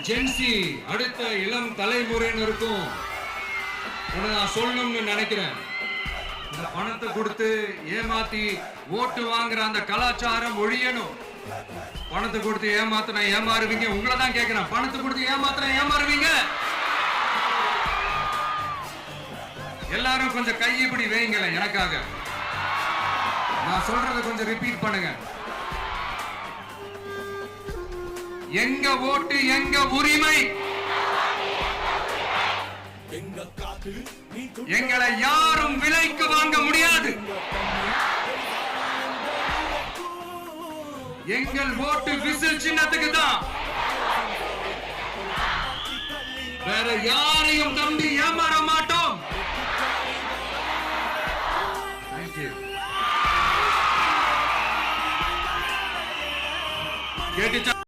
Gen Z அடுத்த இளம் தலைமுறையினருக்கும் நான் சொல்லணும்னு நினைக்கிறேன். இந்த பணத்தை கொடுத்து ஏமாத்தி ஓட்டு வாங்குற அந்த கலாச்சாரம் ஒழியணும். பணத்தை கொடுத்து ஏமாத்தினா ஏமாறுவீங்க. உங்களை தான் கேட்கிறேன், பணத்தை கொடுத்து ஏமாத்தினா ஏமாறுவீங்க? எல்லாரும் கொஞ்சம் கை இப்படி வைங்களேன் எனக்காக. நான் சொல்றதை கொஞ்சம் ரிப்பீட் பண்ணுங்க. எங்க ஓட்டு எங்க உரிமை. எங்களை யாரும் விலைக்கு வாங்க முடியாது. எங்கள் ஓட்டு விசில் சின்னத்துக்கு தான். வேற யாரையும் நம்பி ஏமாற